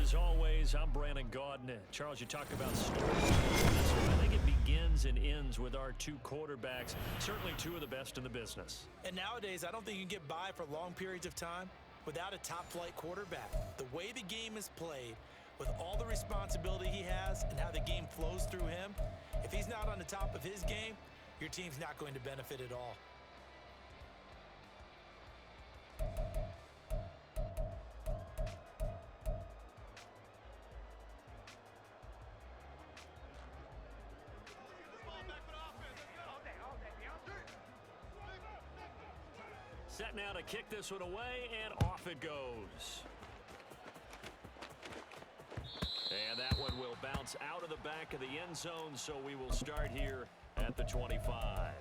As always, I'm Brandon Gaudin. Charles, you talk about stories. I think it begins and ends with our two quarterbacks, certainly two of the best in the business. And nowadays, I don't think you can get by for long periods of time without a top-flight quarterback. The way the game is played, with all the responsibility he has and how the game flows through him, if he's not on the top of his game, your team's not going to benefit at all. Set now to kick this one away, and off it goes. And that one will bounce out of the back of the end zone, so we will start here at the 25.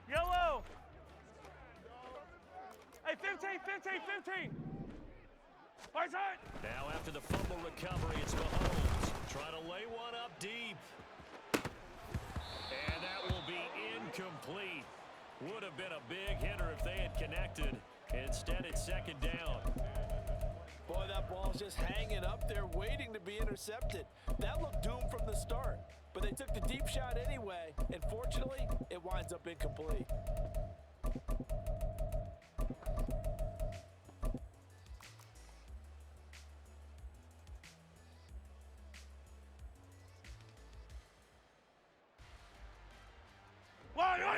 Yellow! Hey, 15! Hard side! Now after the fumble recovery, it's Mahomes trying to lay one up deep. And that will be incomplete. Would have been a big hitter if they had connected. Instead, it's second down. Boy, that ball's just hanging up there waiting to be intercepted. That looked doomed from the start, but they took the deep shot anyway, and fortunately, it winds up incomplete.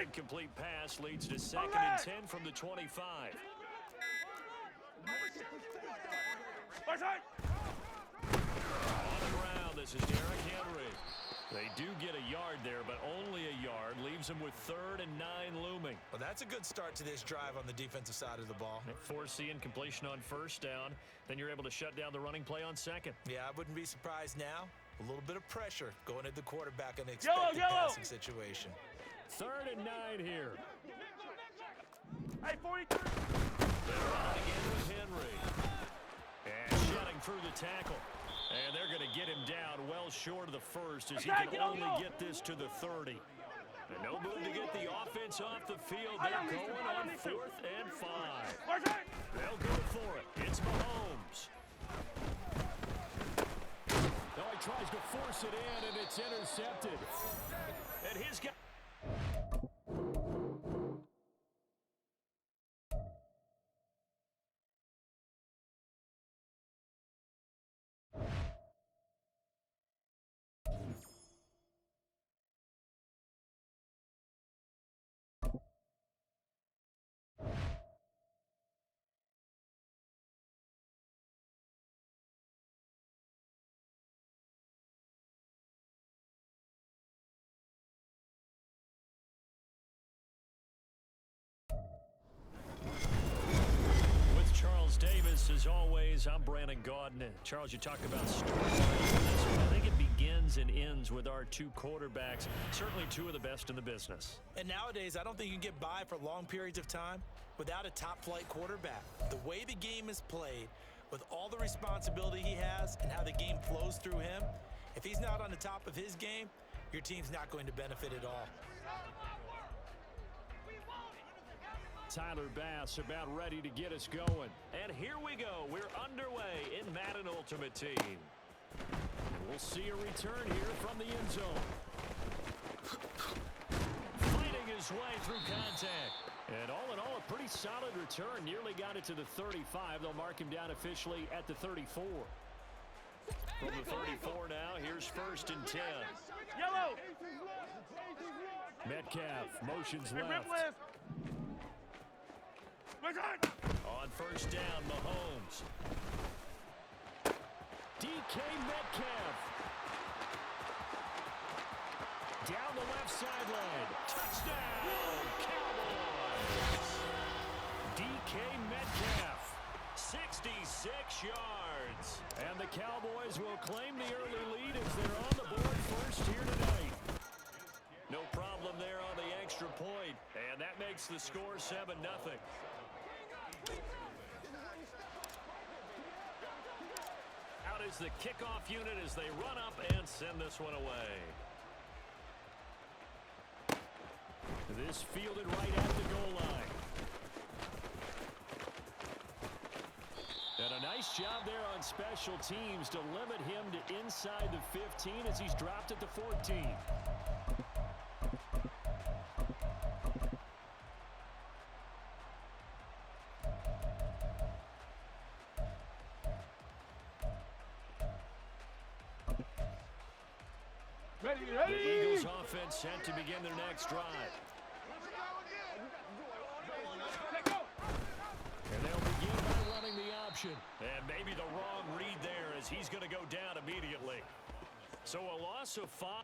Incomplete pass leads to second and 10 from the 25. Hard side! On the ground, this is Derrick Henry. They do get a yard there, but only a yard. Leaves them with 3rd and 9 looming. Well, that's a good start to this drive on the defensive side of the ball. Force the incompletion on first down. Then you're able to shut down the running play on second. Yeah, I wouldn't be surprised now. A little bit of pressure going at the quarterback in an expected passing situation. 3rd and 9 here. Hey, 43! They're running again with Henry. And shedding through the tackle. And they're going to get him down well short of the first as he can only get this to the 30. And no move to get the offense off the field. They're going on 4th and 5. They'll go for it. It's Mahomes. Now he tries to force it in, and it's intercepted. And his guy... Davis, as always, I'm Brandon Gaudin. Charles, you talk about stories. I think it begins and ends with our two quarterbacks, certainly two of the best in the business. And nowadays, I don't think you can get by for long periods of time without a top-flight quarterback. The way the game is played, with all the responsibility he has and how the game flows through him, if he's not on the top of his game, your team's not going to benefit at all. Tyler Bass about ready to get us going. And here we go. We're underway in Madden Ultimate Team. We'll see a return here from the end zone. Fighting his way through contact. And all in all, a pretty solid return. Nearly got it to the 35. They'll mark him down officially at the 34. From the 34 now, here's 1st and 10. Yellow! Metcalf motions left. On 1st down, Mahomes. DK Metcalf. Down the left sideline. Touchdown, Cowboys. DK Metcalf, 66 yards. And the Cowboys will claim the early lead as they're on the board first here tonight. No problem there on the extra point. And that makes the score 7-0. is the kickoff unit as they run up and send this one away. This fielded right at the goal line. And a nice job there on special teams to limit him to inside the 15 as he's dropped at the 14. Ready. The Eagles offense set to begin their next drive. And they'll begin by running the option. And maybe the wrong read there as he's going to go down immediately. So a loss of 5.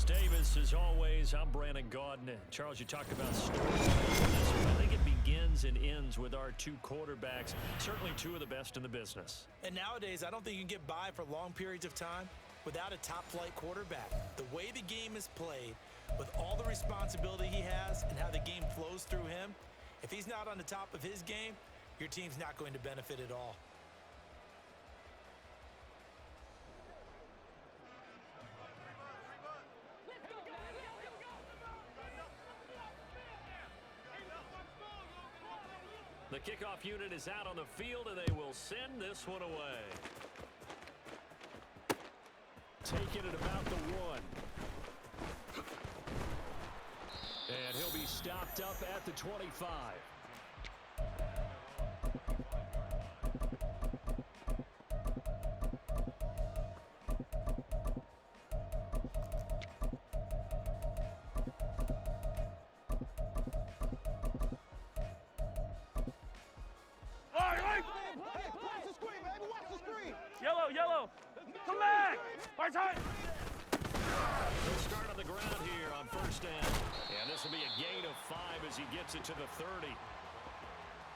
Davis, as always, I'm Brandon Gaudin. Charles, you talked about stories. I think it begins and ends with our two quarterbacks, certainly two of the best in the business. And nowadays, I don't think you can get by for long periods of time without a top-flight quarterback. The way the game is played, with all the responsibility he has and how the game flows through him, if he's not on the top of his game, your team's not going to benefit at all. The kickoff unit is out on the field, and they will send this one away. Taking it about the 1. And he'll be stopped up at the 25. Yellow. Come back. Hard time. He'll start on the ground here on first down. And this will be a gain of 5 as he gets it to the 30.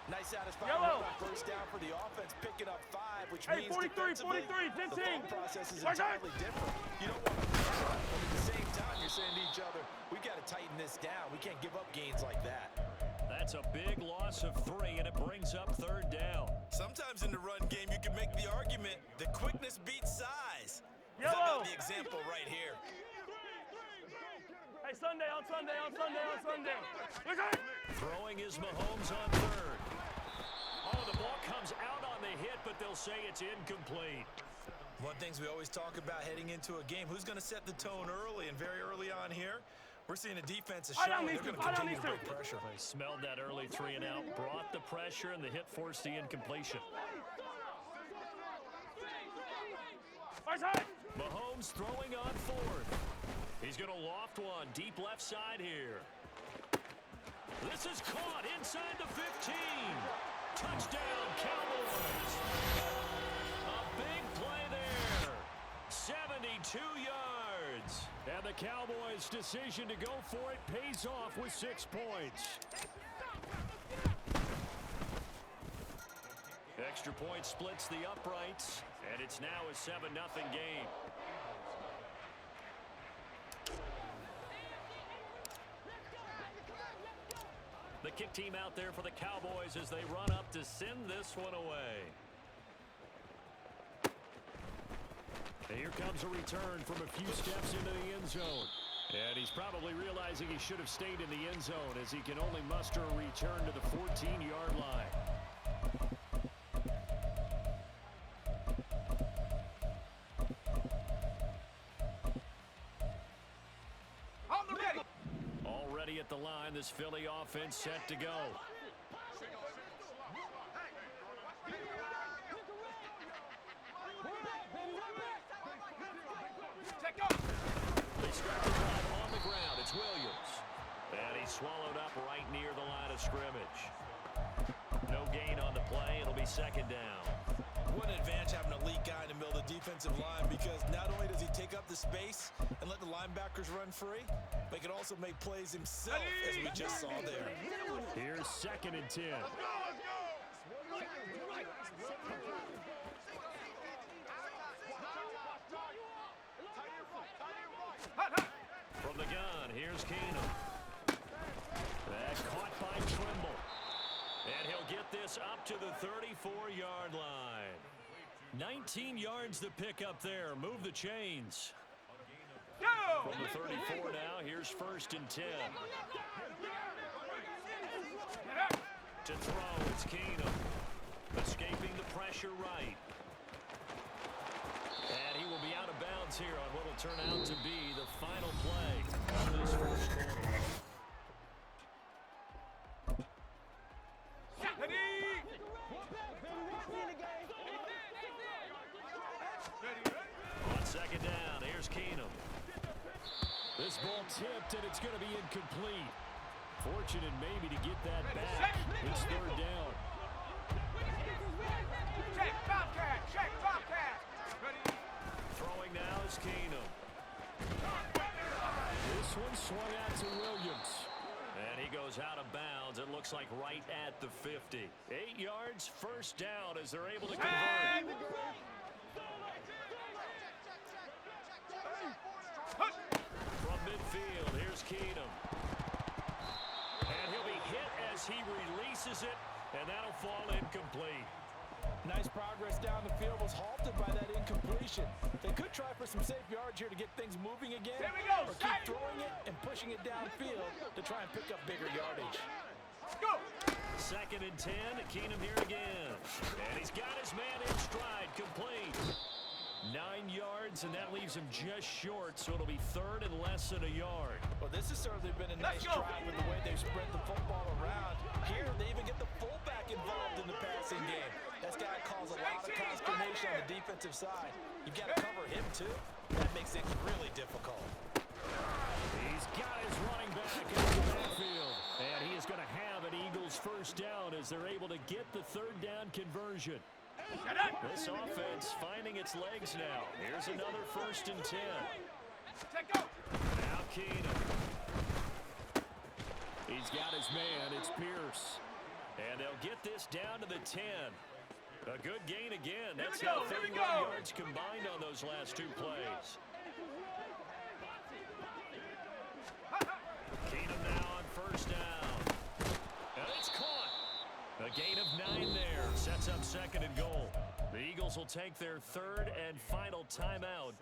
Nice satisfying run on first down for the offense, picking up 5, which means 43, 15. the thought process is entirely different. You don't want to press up, but at the same time, you're saying to each other, we've got to tighten this down. We can't give up gains like that. That's a big loss of 3, and it brings up third down. Sometimes in the run game, you can make the argument that quickness beats size. Yellow. The example right here. Hey, Sunday. Throwing is Mahomes on third. Oh, the ball comes out on the hit, but they'll say it's incomplete. One of the things we always talk about heading into a game, who's going to set the tone early, and very early on here, we're seeing a defense is showing they're going to continue to bring pressure. They smelled that early 3 and out, brought the pressure, and the hit forced the incompletion. Mahomes throwing on fourth. He's going to loft one deep left side here. This is caught inside the 15. Touchdown, Cowboys. A big play there. 72 yards. And the Cowboys' decision to go for it pays off with 6 points. Extra point splits the uprights, and it's now a 7-0 game. The kick team out there for the Cowboys as they run up to send this one away. And here comes a return from a few steps into the end zone. And he's probably realizing he should have stayed in the end zone as he can only muster a return to the 14-yard line. Already at the line, this Philly offense set to go. They start the drive on the ground. It's Williams. swallowed up right near the line of scrimmage. No gain on the play. It'll be second down. What an advantage having an elite guy in the middle of the defensive line, because not only does he take up the space and let the linebackers run free, but he can also make plays himself, as we just saw there. Here's second and 10. From the gun, here's Keenum. That caught by Trimble. And he'll get this up to the 34-yard line. 19 yards to pick up there. Move the chains. From the 34 now, here's first and 10. To throw, it's Keenum. Escaping the pressure right. And he will be out of bounds here on what will turn out to be the final play of this first quarter. On second down, here's Keenum. This ball tipped, and it's going to be incomplete. Fortunate maybe to get that back. It's third down. Check, Bobcat! Check, Bobcat! Throwing now is Keenum. This one swung out to Williams. And he goes out of bounds. It looks like right at the 50. 8 yards, first down as they're able to convert. From midfield, here's Keenum. And he'll be hit as he releases it, and that'll fall incomplete. Nice progress down the field, was halted by that incompletion. They could try for some safe yards here to get things moving again, Here we go, or keep throwing it and pushing it downfield to try and pick up bigger yardage. Go! Second and 10, Keenum here again. And he's got his man in stride, complete. 9 yards, and that leaves him just short, so it'll be third and less than a yard. Well, this has certainly been a nice drive with the way they've spread the football around. Here, they even get the fullback involved in the passing game. That's got to cause a lot of consternation on the defensive side. You've got to cover him, too. That makes things really difficult. He's got his running back in the backfield. And he is going to have an Eagles first down as they're able to get the third down conversion. This offense finding its legs now. Here's another first and 10. Now Keenum. He's got his man. It's Pierce. And they'll get this down to the 10. A good gain again. That's now 31 yards combined on those last two plays. Keenum now on first down. And it's caught. A gain of 9 there. Sets up second and goal. The Eagles will take their third and final timeout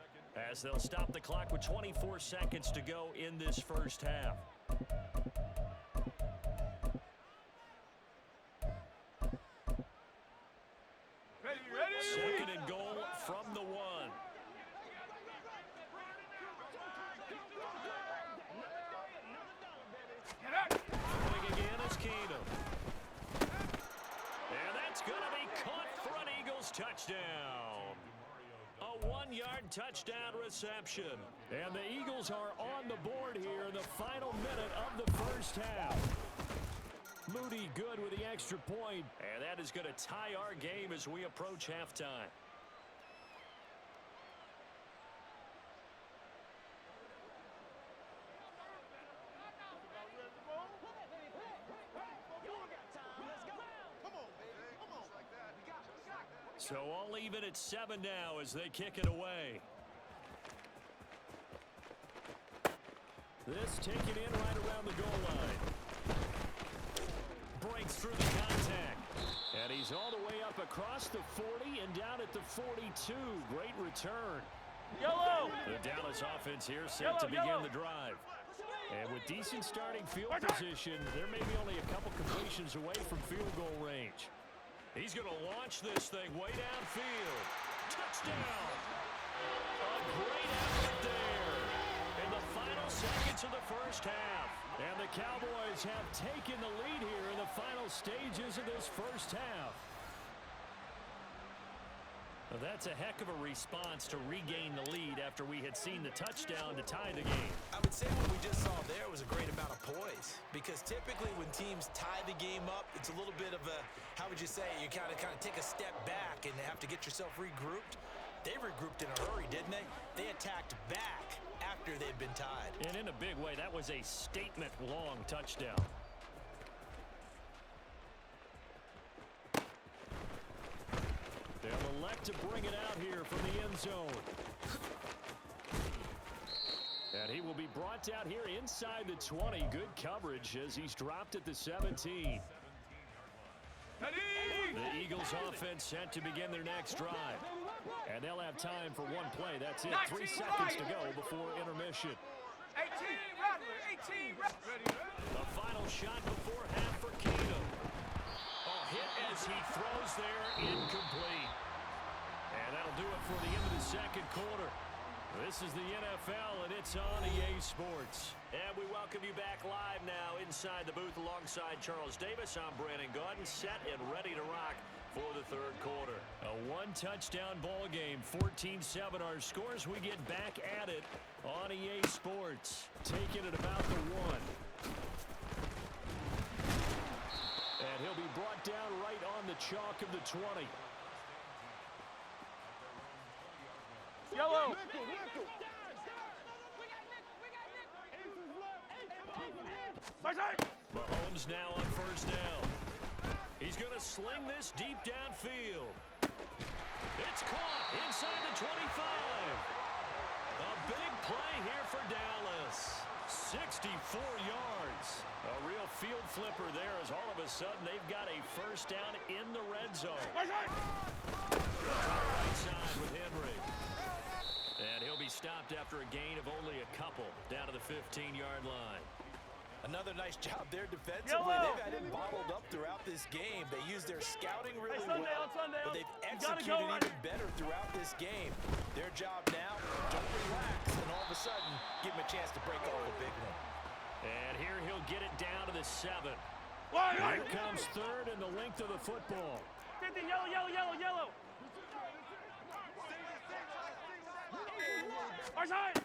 as they'll stop the clock with 24 seconds to go in this first half. Second and goal from the 1. Throwing again is Keenum. And that's going to be caught for an Eagles touchdown. A 1-yard touchdown reception. And the Eagles are on the board here in the final minute of the first half. Moody good with the extra point, and that is going to tie our game as we approach halftime. So all even at 7 now as they kick it away. This taken in right around the goal line. Breaks through the contact. And he's all the way up across the 40 and down at the 42. Great return. Yellow! The Dallas offense here set to begin the drive. And with decent starting field position, there may be only a couple completions away from field goal range. He's going to launch this thing way downfield. Touchdown! A great effort there in the final seconds of the first half. And the Cowboys have taken the lead here in the final stages of this first half. Well, that's a heck of a response to regain the lead after we had seen the touchdown to tie the game. I would say what we just saw there was a great amount of poise, because typically when teams tie the game up, it's a little bit of a, how would you say, you kind of take a step back and have to get yourself regrouped. They regrouped in a hurry, didn't they? They attacked back after they'd been tied. And in a big way, that was a statement-long touchdown. They'll elect to bring it out here from the end zone. And he will be brought out here inside the 20. Good coverage as he's dropped at the 17. The Eagles offense set to begin their next drive. And they'll have time for one play. That's it. 3 seconds to go before intermission. 18, The final shot before half for Keenum. A hit as he throws there, incomplete. And that'll do it for the end of the second quarter. This is the NFL, and it's on EA Sports. And we welcome you back live now inside the booth alongside Charles Davis. I'm Brandon Gaudin, set and ready to rock for the third quarter. A one-touchdown ball game, 14-7 our scores. We get back at it on EA Sports, taking it about the 1. And he'll be brought down right on the chalk of the 20. Yellow. Mahomes now on first down. He's going to sling this deep downfield. It's caught inside the 25. A big play here for Dallas. 64 yards. A real field flipper there as all of a sudden they've got a first down in the red zone. Right side with Henry. And he'll be stopped after a gain of only a couple down to the 15-yard line. Another nice job there defensively. They've had him bottled up throughout this game. They used their scouting really well, but they've executed even better throughout this game. Their job now, don't relax, and all of a sudden, give him a chance to break off a big one. And here he'll get it down to the 7. Here comes third and the length of the football. 50, yellow. Our side.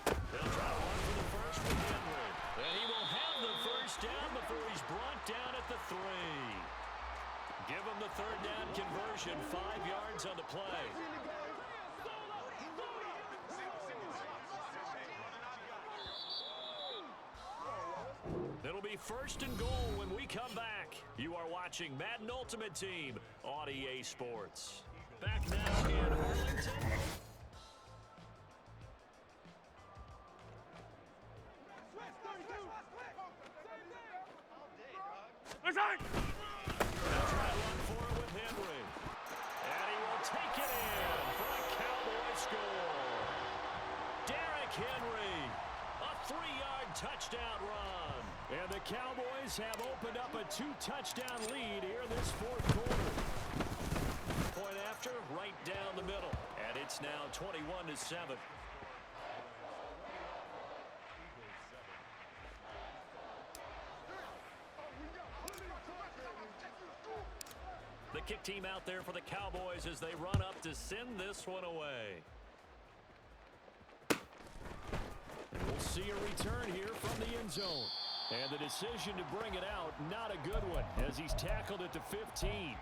They'll try one for the first with Henry. And he will have the first down before he's brought down at the 3. Give him the third down conversion, 5 yards on the play. It'll be first and goal when we come back. You are watching Madden Ultimate Team on EA Sports. Back now in Arlington. Our side. They'll try to run for it with Henry. And he will take it in for a Cowboy score. Derrick Henry, a 3-yard touchdown run. And the Cowboys have opened up a 2-touchdown lead here this fourth quarter. Point after, right down the middle. And it's now 21-7. The kick team out there for the Cowboys as they run up to send this one away. And we'll see a return here from the end zone. And the decision to bring it out, not a good one, as he's tackled at the 15.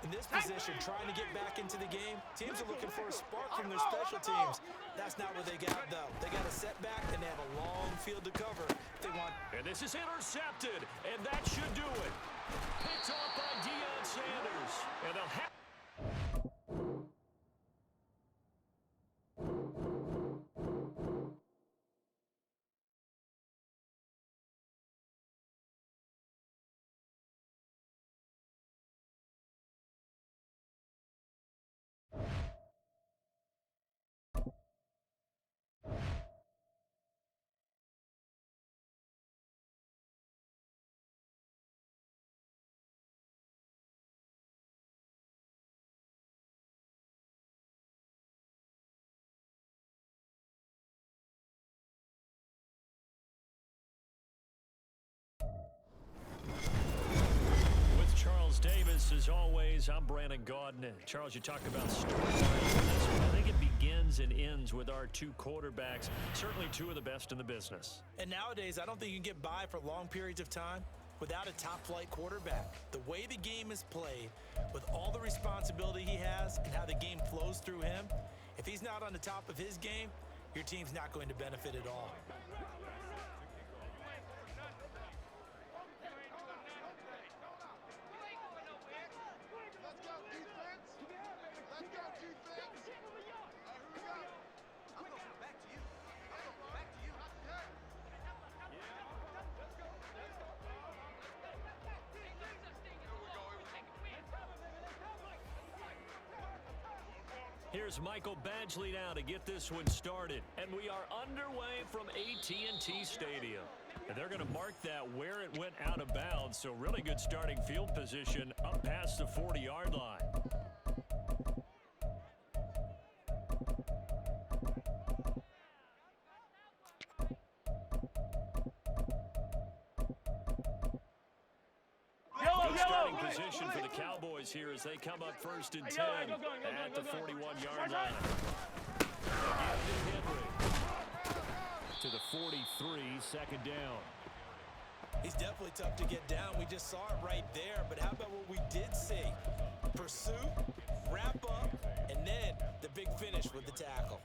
In this position, trying to get back into the game, teams are looking for a spark from their special teams. That's not what they got, though. They got a setback, and they have a long field to cover if they want. And this is intercepted, and that should do it. Picked off by Deion Sanders. And they'll have this. As always, I'm Brandon Gaudin. Charles, you talked about storylines. I think it begins and ends with our two quarterbacks, certainly two of the best in the business. And nowadays, I don't think you can get by for long periods of time without a top-flight quarterback. The way the game is played, with all the responsibility he has and how the game flows through him, if he's not on the top of his game, your team's not going to benefit at all. Here's Michael Badgley now to get this one started. And we are underway from AT&T Stadium. And they're going to mark that where it went out of bounds. So really good starting field position up past the 40-yard line. Good starting position for the Cowboys here as they come up 1st and 10 at the 41-yard line. Again to Henry. To the 43, 2nd down. He's definitely tough to get down. We just saw it right there. But how about what we did see? Pursuit, wrap up, and then the big finish with the tackle.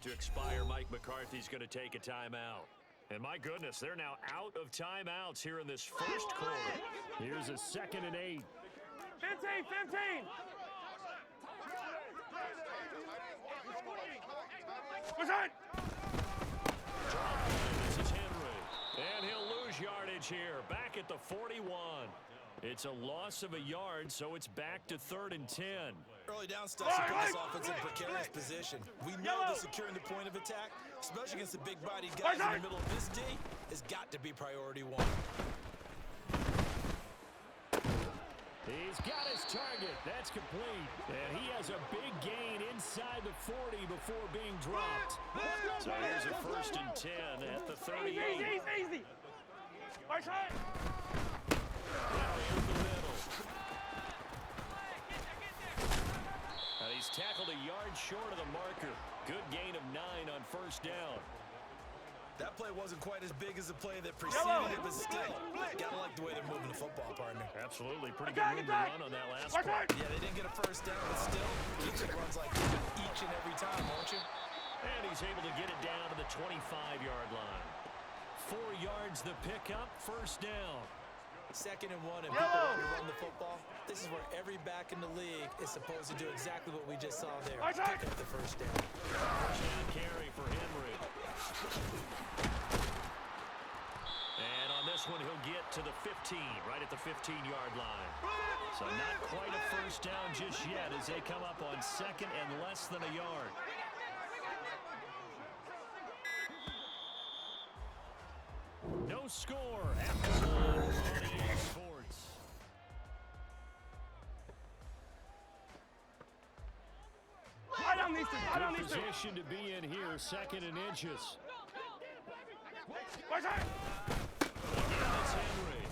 To expire, Mike McCarthy's going to take a timeout. And my goodness, they're now out of timeouts here in this first quarter. Here's a 2nd and 8. 15, 15. What's that? This is Henry. And he'll lose yardage here. Back at the 41. It's a loss of a yard, so it's back to 3rd and 10. Early down stuff should put this offense in precarious position. We know that securing the point of attack, especially against the big-bodied guys in the middle of this D, has got to be priority 1. He's got his target. That's complete. And he has a big gain inside the 40 before being dropped. So here's a 1st and 10 at the 38. Easy. Right side. He's tackled a yard short of the marker. Good gain of 9 on 1st down. That play wasn't quite as big as the play that preceded it, but still, gotta like the way they're moving the football, partner. Absolutely. Pretty good room to run on that last play. Yeah, they didn't get a 1st down, but still, you take runs like that each and every time, won't you? And he's able to get it down to the 25-yard line. 4 yards the pickup, 1st down. 2nd and 1, and people want to run the football. This is where every back in the league is supposed to do exactly what we just saw there. Pick up the 1st down. First carry for Henry. And on this one, he'll get to the 15, right at the 15-yard line. So not quite a 1st down just yet as they come up on 2nd and less than a yard. No score after one on EA Sports. Good position to be in here, 2nd and inches. Again, it's Henry.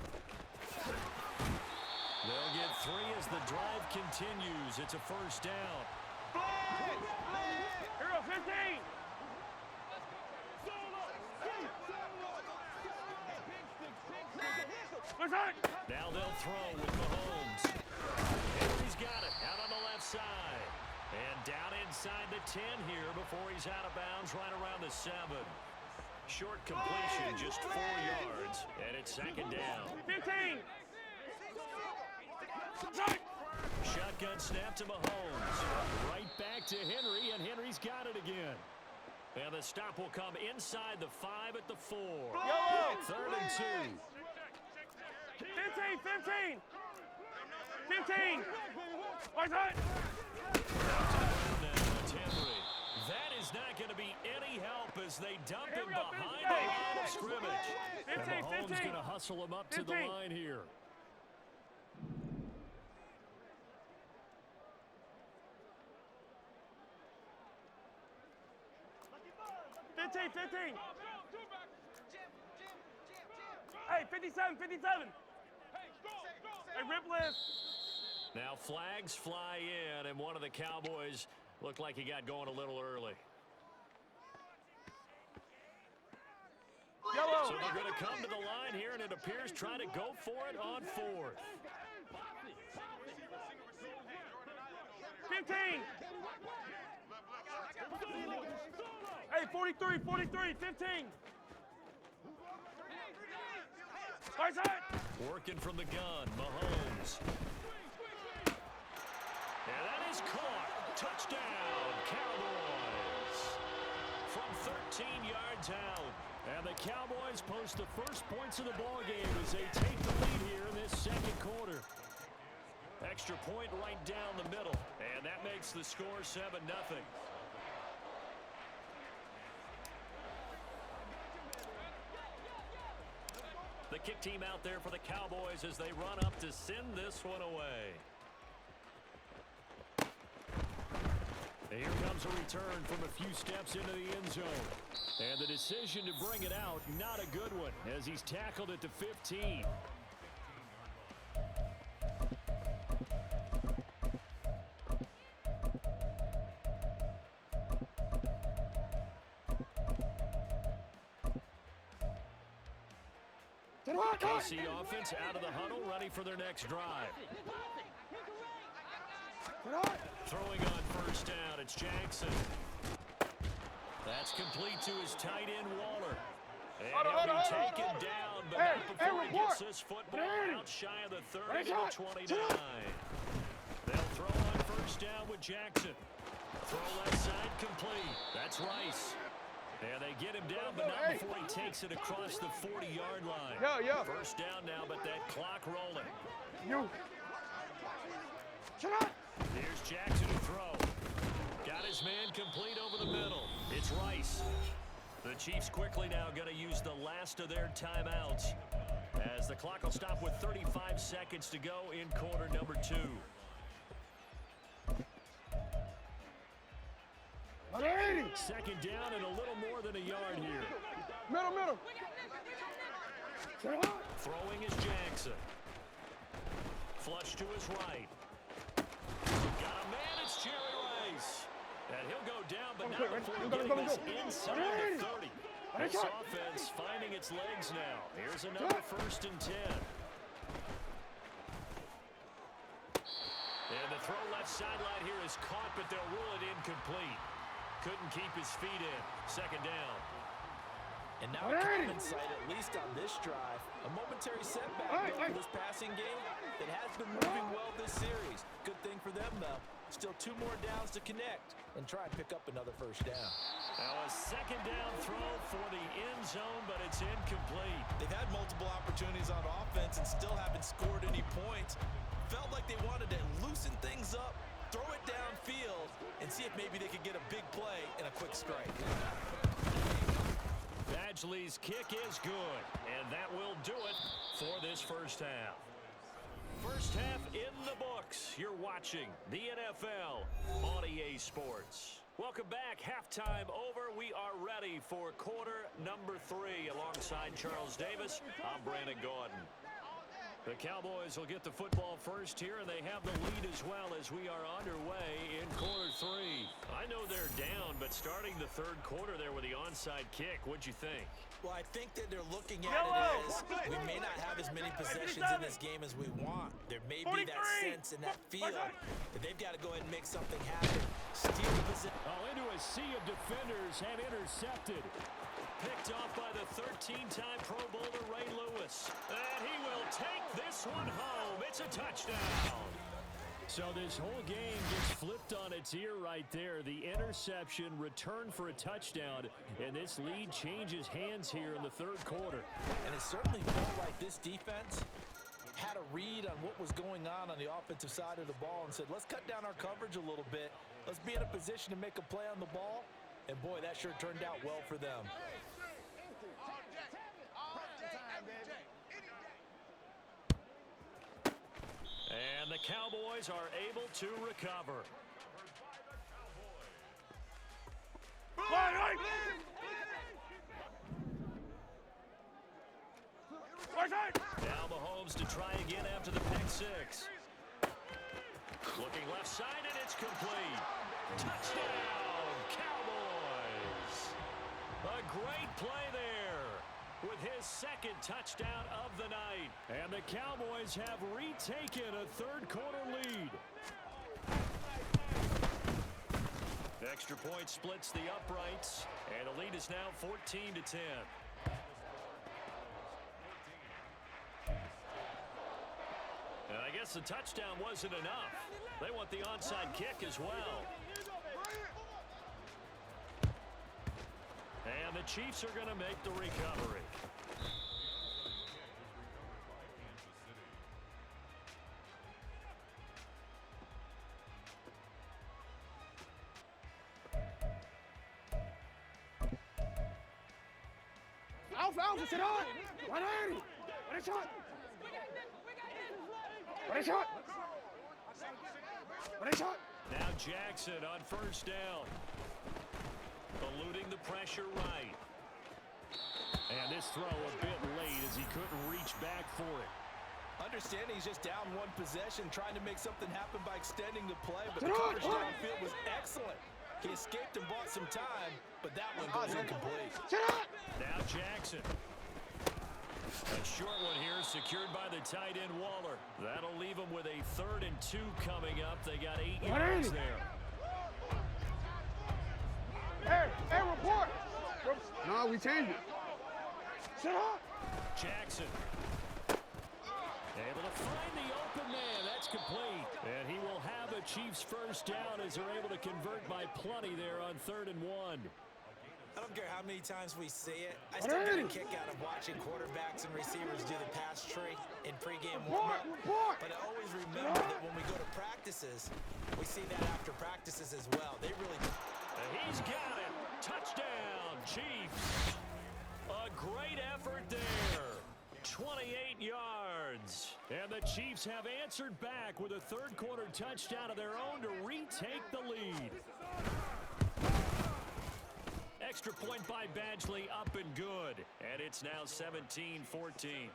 They'll get 3 as the drive continues. It's a 1st down. Hero 15. Now they'll throw with Mahomes. Henry's got it out on the left side. And down inside the 10 here before he's out of bounds right around the 7. Short completion, just 4 yards, and it's 2nd down. 15. Shotgun snap to Mahomes. Right back to Henry, and Henry's got it again. And the stop will come inside the 5 at the 4. 3rd and 2. 15. 15. Right side. That is not going to be any help as they dump him behind the line of scrimmage. And Mahomes going to hustle him up to the line here. 15, 15. Hey, 57, 57. Hey, rip lift. Now flags fly in, and one of the Cowboys looked like he got going a little early. Yellow. So they're going to come to the line here, and it appears trying to go for it on fourth. 15. Hey, 43, 43, 15. Right side. Working from the gun, Mahomes. And that is caught. Touchdown, Cowboys. From 13 yards out. And the Cowboys post the first points of the ball game as they take the lead here in this second quarter. Extra point right down the middle. And that makes the score 7-0. The kick team out there for the Cowboys as they run up to send this one away. Here comes a return from a few steps into the end zone. And the decision to bring it out, not a good one, as he's tackled at the 15. KC offense out of the huddle, ready for their next drive. Throwing on first down, it's Jackson. That's complete to his tight end, Waller. And he'll be taken down, but not before he gets this football out shy of the 30 to the 29. They'll throw on first down with Jackson. Throw left side complete. That's Rice. And they get him down, but not before he takes it across the 40-yard line. First down now, but that clock rolling. Here's Jackson to throw. Got his man complete over the middle. It's Rice. The Chiefs quickly now going to use the last of their timeouts as the clock will stop with 35 seconds to go in quarter number 2. Second down and a little more than a yard here. Middle. Throwing is Jackson. Flush to his right. Got a man, it's Jerry Rice. And he'll go down, but not before getting this inside the 30. This offense finding its legs now. Here's another first and 10. And the throw left sideline here is caught, but they'll rule it incomplete. Couldn't keep his feet in. Second down. And now a common sight, at least on this drive. A momentary setback for this passing game that has been moving well this series. Good thing for them, though. Still 2 more downs to connect and try and pick up another first down. Now a second down throw for the end zone, but it's incomplete. They've had multiple opportunities on offense and still haven't scored any points. Felt like they wanted to loosen things up, throw it downfield, and see if maybe they could get a big play and a quick strike. Badgley's kick is good, and that will do it for this first half. First half in the books. You're watching the NFL on EA Sports. Welcome back. Halftime over. We are ready for quarter number 3 alongside Charles Davis. I'm Brandon Gordon. The Cowboys will get the football first here, and they have the lead as well as we are underway in quarter 3. I know they're down, but starting the third quarter there with the onside kick, what'd you think? Well, I think that they're looking at it as we may not have as many possessions in this game as we want. There may be that sense and that feel that they've got to go ahead and make something happen. Steal the position. Oh, into a sea of defenders and intercepted. Picked off by the 13-time Pro Bowler Ray Lewis. And he will take this one home. It's a touchdown. So this whole game gets flipped on its ear right there. The interception, return for a touchdown, and this lead changes hands here in the third quarter. And it certainly felt like this defense had a read on what was going on the offensive side of the ball and said, let's cut down our coverage a little bit. Let's be in a position to make a play on the ball. And boy, that sure turned out well for them. And the Cowboys are able to recover. Now Mahomes to try again after the pick six. Looking left side, and it's complete. Touchdown, Cowboys. A great play there with his second touchdown of the night. And the Cowboys have retaken a third-quarter lead. Extra point splits the uprights, and the lead is now 14-10. And I guess the touchdown wasn't enough. They want the onside kick as well. And the Chiefs are going to make the recovery. Alpha, sit on! 180! What a shot! What a shot! What a shot! Now Jackson on first down. Eluding the pressure right. And this throw a bit late as he couldn't reach back for it. Understanding he's just down one possession, trying to make something happen by extending the play, but the coverage downfield was excellent. He escaped and bought some time, but that one goes incomplete. Now Jackson. A short one here secured by the tight end Waller. That'll leave him with a 3rd and 2 coming up. They got 8 yards there. Hey, report! No, we changed it. Shut up! Jackson. Able to find the open man. That's complete. And he will have a Chiefs first down as they're able to convert by plenty there on 3rd and 1. I don't care how many times we see it. I still get a kick out of watching quarterbacks and receivers do the pass tree in pregame warm-up. But I always remember that when we go to practices, we see that after practices as well. They really do. And he's got it. Touchdown, Chiefs. A great effort there. 28 yards. And the Chiefs have answered back with a third-quarter touchdown of their own to retake the lead. Extra point by Badgley, up and good. And it's now 17-14.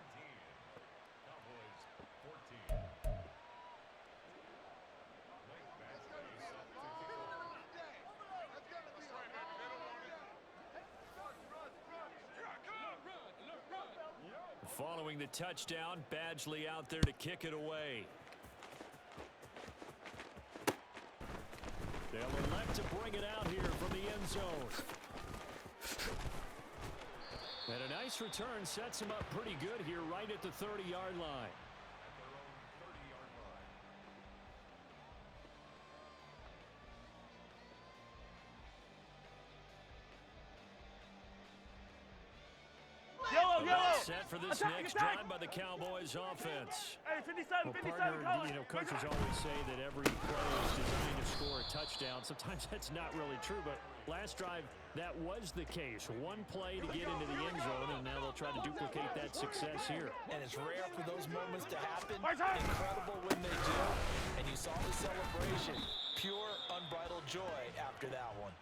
Following the touchdown, Badgley out there to kick it away. They'll elect to bring it out here from the end zone. And a nice return sets him up pretty good here right at the 30-yard line. Yellow! Set for this next drive by the Cowboys offense. Hey, 57, 57, Partner, coaches always say that every play is designed to score a touchdown. Sometimes that's not really true, but last drive, that was the case. One play to get into the end zone, and now they'll try to duplicate that success here. And it's rare for those moments to happen. Incredible when they do. And you saw the celebration. Pure, unbridled joy after that one.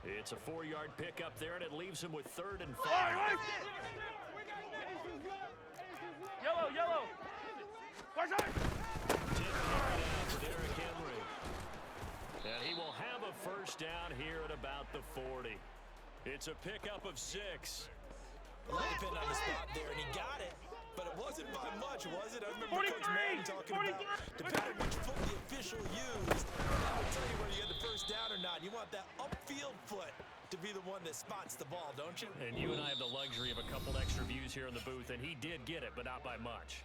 It's a 4-yard pickup there, and it leaves him with 3rd and 5. Yellow! Tip carry down for Derrick Henry. And he will have a first down here at about the 40. It's a pickup of 6. Well, that depended on the spot there, and he got it. But it wasn't by much, was it? I remember Coach Madden talking about depending on which foot the official used. That would tell you whether you had the first down or not. You want that upfield foot to be the one that spots the ball, don't you? And you and I have the luxury of a couple extra views here in the booth, and he did get it, but not by much.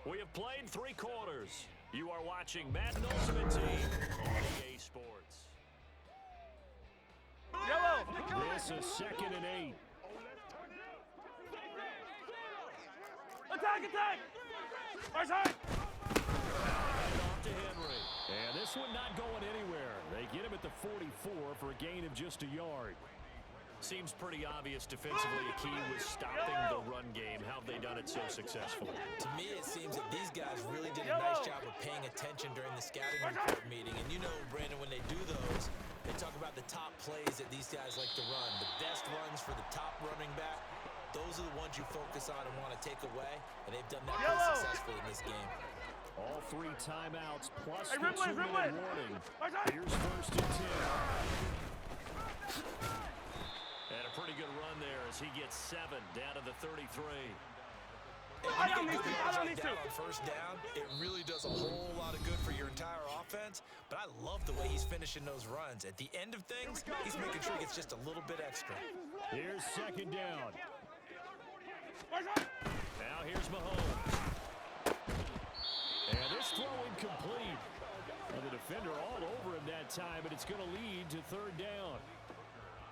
We have played 3 quarters. You are watching Madden Ultimate Team on EA Sports. Yellow! This is 2nd and 8. Attack! Right side! Off to Henry. And this one not going anywhere. They get him at the 44 for a gain of just a yard. Seems pretty obvious defensively a key was stopping the run game. How have they done it so successfully? To me, it seems that these guys really did a nice job of paying attention during the scouting report meeting. And you know, Brandon, when they do those, they talk about the top plays that these guys like to run. The best runs for the top running back. those are the ones you focus on and want to take away, and they've done that pretty successfully in this game. All 3 timeouts plus Hey, the Ripley, 2-minute warning. Here's first and 10. And a pretty good run there as he gets 7 down to the 33. I don't need to. On first down, it really does a whole lot of good for your entire offense, but I love the way he's finishing those runs. At the end of things, he's making sure he gets just a little bit extra. Here's second down. Now here's Mahomes. And this throw incomplete. And the defender all over him that time, but it's going to lead to third down.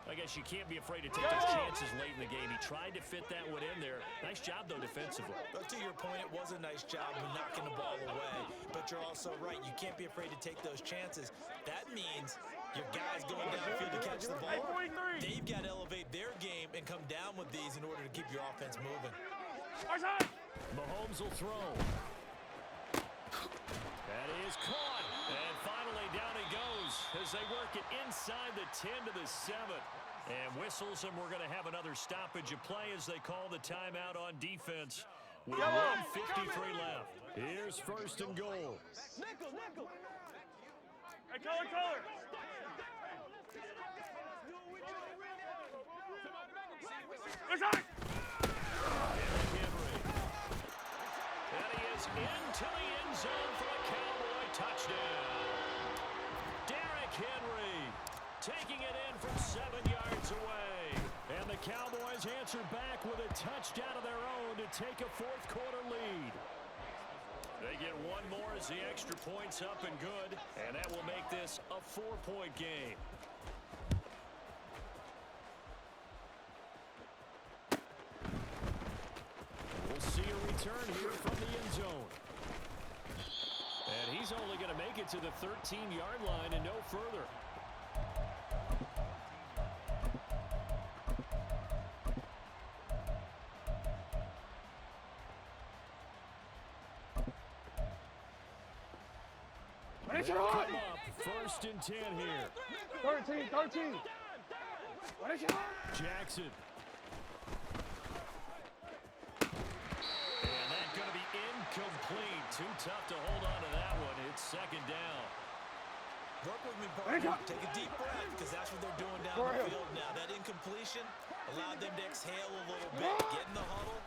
I guess you can't be afraid to take those chances late in the game. He tried to fit that one in there. Nice job, though, defensively. But to your point, it was a nice job of knocking the ball away. But you're also right. You can't be afraid to take those chances. That means your guys going downfield to catch the ball, they've got to elevate their game and come down with these in order to keep your offense moving. Mahomes will throw. That is caught. And finally, down he goes as they work it inside the 10 to the 7. And whistles, and we're going to have another stoppage of play as they call the timeout on defense with 1:53 left. Here's first and goal. Nickel. Hey, color. And he is into the end zone for a Cowboy touchdown. Derrick Henry taking it in from 7 yards away. And the Cowboys answer back with a touchdown of their own to take a fourth-quarter lead. They get one more as the extra point's up and good, and that will make this a 4-point game. We'll see a return here from the end zone. And he's only going to make it to the 13-yard line and no further. Come up, first and 10 here. 13. Jackson. And that's going to be incomplete. Too tough to hold on to that one. It's second down. Work with me, partner. Take a deep breath, because that's what they're doing down the field now. That incompletion allowed them to exhale a little bit, get in the huddle,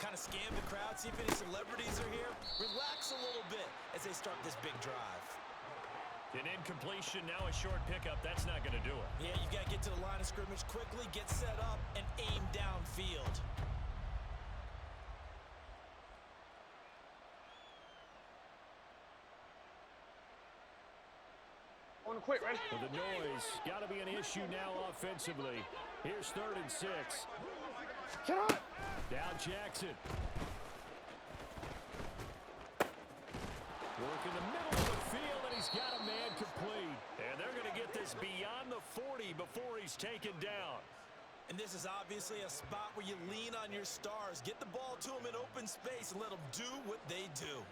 kind of scan the crowd, see if any celebrities are here. Relax a little bit as they start this big drive. An incompletion, now a short pickup. That's not going to do it. Yeah, you got to get to the line of scrimmage quickly, get set up, and aim downfield. On the quick, ready? Well, the noise got to be an issue now offensively. Here's 3rd and 6. Down Jackson. Work in the middle of the field, and he's got a man complete. And they're going to get this beyond the 40 before he's taken down. And this is obviously a spot where you lean on your stars. Get the ball to them in open space and let them do what they do.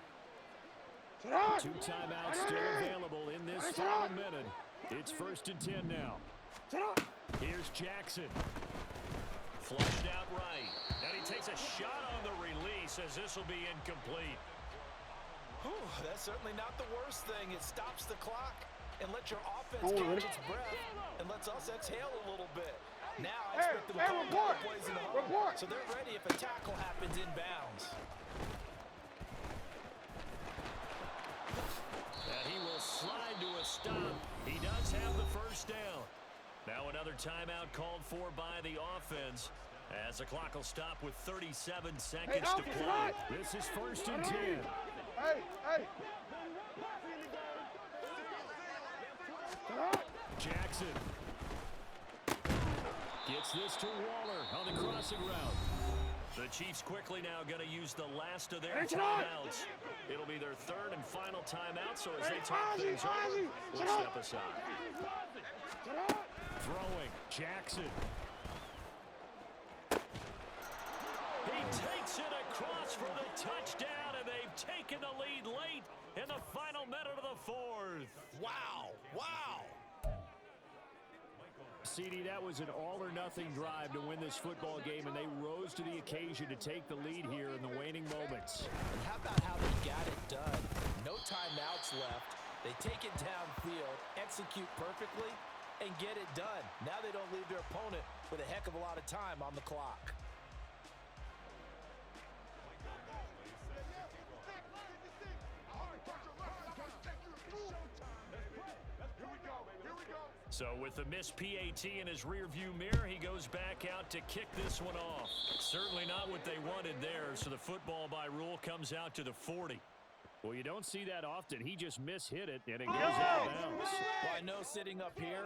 2 timeouts still available in this final minute. It's 1st and 10 now. Here's Jackson. Flushed out right. And he takes a shot on the release as this will be incomplete. Whew, that's certainly not the worst thing. It stops the clock and lets your offense catch its breath and lets us exhale a little bit. Now I expect them to call a couple plays in the huddle, so they're ready if a tackle happens inbounds. And he will slide to a stop. He does have the first down. Now another timeout called for by the offense as the clock will stop with 37 seconds to play. This is 1st and 10. Hey. Jackson gets this to Waller on the crossing route. The Chiefs quickly now going to use the last of their timeouts. It'll be their 3rd and final timeout, so as they talk things over, we'll step aside. Throwing, Jackson. He takes it across for the touchdown, and they've taken the lead late in the final minute of the 4th. Wow. CD, that was an all-or-nothing drive to win this football game, and they rose to the occasion to take the lead here in the waning moments. And how about how they got it done? No timeouts left. They take it downfield, execute perfectly, and get it done. Now they don't leave their opponent with a heck of a lot of time on the clock. So with the missed PAT in his rearview mirror, he goes back out to kick this one off. Certainly not what they wanted there, so the football by rule comes out to the 40. Well, you don't see that often. He just mishit it, and it goes out of bounds. Well, I know sitting up here,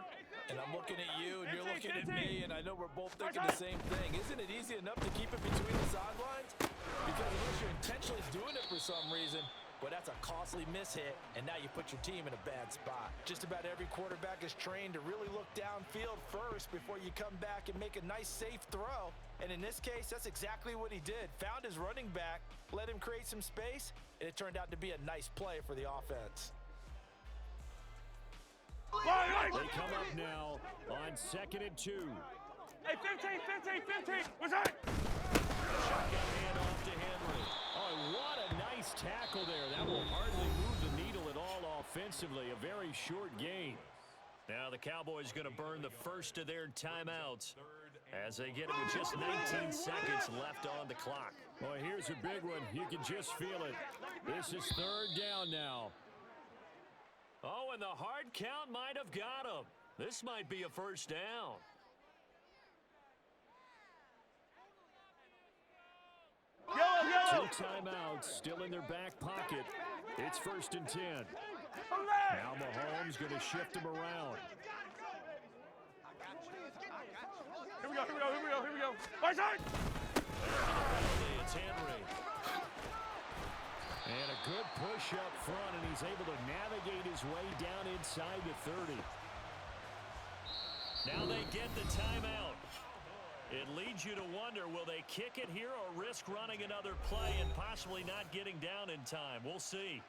and I'm looking at you, and you're looking at me, and I know we're both thinking the same thing. Isn't it easy enough to keep it between the sidelines? Because unless you're intentionally doing it for some reason, well, that's a costly mishit, and now you put your team in a bad spot. Just about every quarterback is trained to really look downfield first before you come back and make a nice, safe throw. And in this case, that's exactly what he did. Found his running back, let him create some space, and it turned out to be a nice play for the offense. They come up now on 2nd and 2. Hey, 15. What's that? Shotgun handoff to Henry. Oh, what a nice tackle there. That will hardly move the needle at all offensively. A very short game. Now the Cowboys going to burn the first of their timeouts as they get it with just 19 seconds left on the clock. Well, here's a big one. You can just feel it. This is 3rd down now. Oh, and the hard count might have got him. This might be a first down. Yellow. 2 timeouts still in their back pocket. It's 1st and 10. Now Mahomes going to shift them around. Here we go. Right side. It's Henry. And a good push up front, and he's able to navigate his way down inside the 30. Now they get the timeout. It leads you to wonder, will they kick it here or risk running another play and possibly not getting down in time? We'll see.